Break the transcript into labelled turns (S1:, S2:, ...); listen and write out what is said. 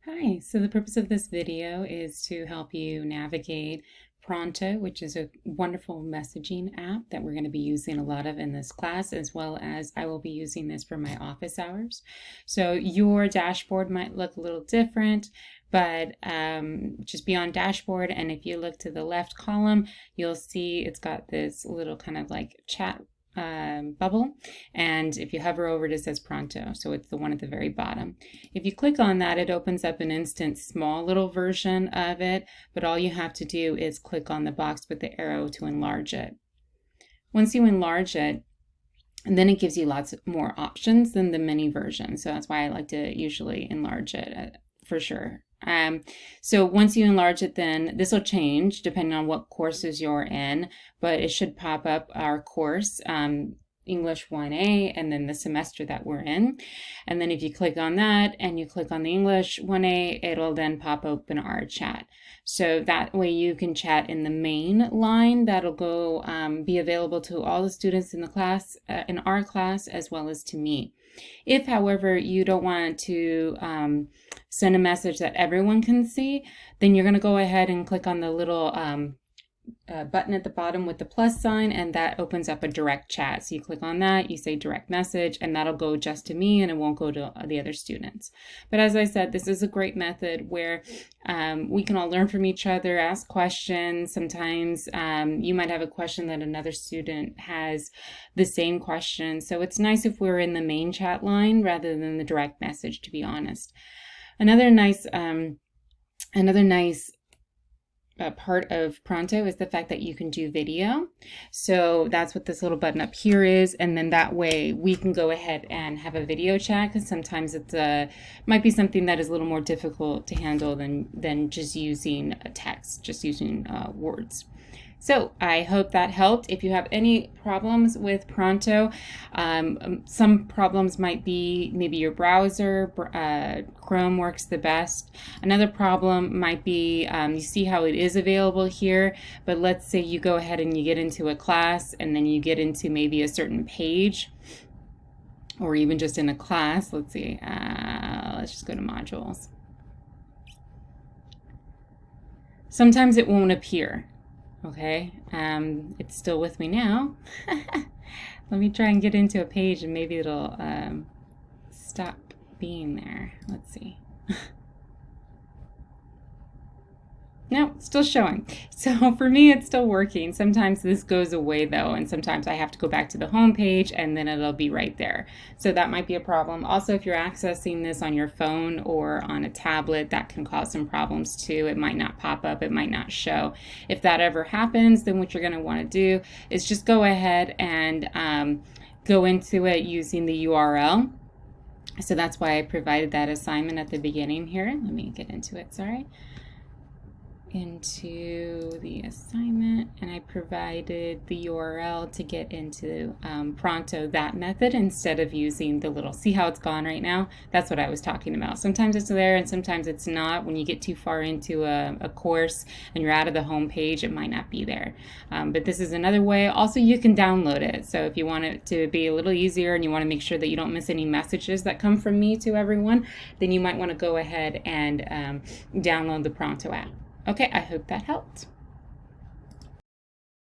S1: Hi, so the purpose of this video is to help you navigate Pronto, which is a wonderful messaging app that we're going to be using a lot of in this class, as well as I will be using this for my office hours. So your dashboard might look a little different, but just be on dashboard, and if you look to the left column, you'll see it's got this little kind of like chat bubble, and if you hover over it, it says Pronto, so it's the one at the very bottom. If you click on that, it opens up an instant small little version of it, but all you have to do is click on the box with the arrow to enlarge it. Once you enlarge it, and then it gives you lots more options than the mini version, so that's why I like to usually enlarge it for sure. So once you enlarge it, then this will change depending on what courses you're in, but it should pop up our course, English 1A, and then the semester that we're in. And then if you click on that and you click on the English 1A, it'll then pop open our chat. So that way you can chat in the main line that'll go be available to all the students in the class, in our class, as well as to me. If, however, you don't want to send a message that everyone can see, then you're going to go ahead and click on the little button at the bottom with the plus sign, and that opens up a direct chat. So you click on that, you say direct message, and that'll go just to me and it won't go to the other students. But as I said, this is a great method where we can all learn from each other, ask questions. Sometimes you might have a question that another student has the same question. So it's nice if we're in the main chat line rather than the direct message, to be honest. Another nice part of Pronto is the fact that you can do video. So that's what this little button up here is, and then that way we can go ahead and have a video chat, because sometimes it's might be something that is a little more difficult to handle than just using a text, just using words. So I hope that helped. If you have any problems with Pronto, some problems might be maybe your browser, Chrome works the best. Another problem might be, you see how it is available here, but let's say you go ahead and you get into a class and then you get into maybe a certain page, or even just in a class. Let's see, let's just go to modules. Sometimes it won't appear. Okay, it's still with me now. Let me try and get into a page and maybe it'll stop being there. Let's see. No, still showing. So for me, it's still working. Sometimes this goes away though, and sometimes I have to go back to the home page and then it'll be right there. So that might be a problem. Also, if you're accessing this on your phone or on a tablet, that can cause some problems too. It might not pop up, it might not show. If that ever happens, then what you're going to want to do is just go ahead and go into it using the URL. So that's why I provided that assignment at the beginning here. Let me get into it, sorry. Into the assignment, and I provided the URL to get into Pronto, that method, instead of using the little, see how it's gone right now? That's what I was talking about. Sometimes it's there and sometimes it's not. When you get too far into a course and you're out of the home page, it might not be there. But this is another way. Also, you can download it. So if you want it to be a little easier and you want to make sure that you don't miss any messages that come from me to everyone, then you might want to go ahead and download the Pronto app. Okay, I hope that helped.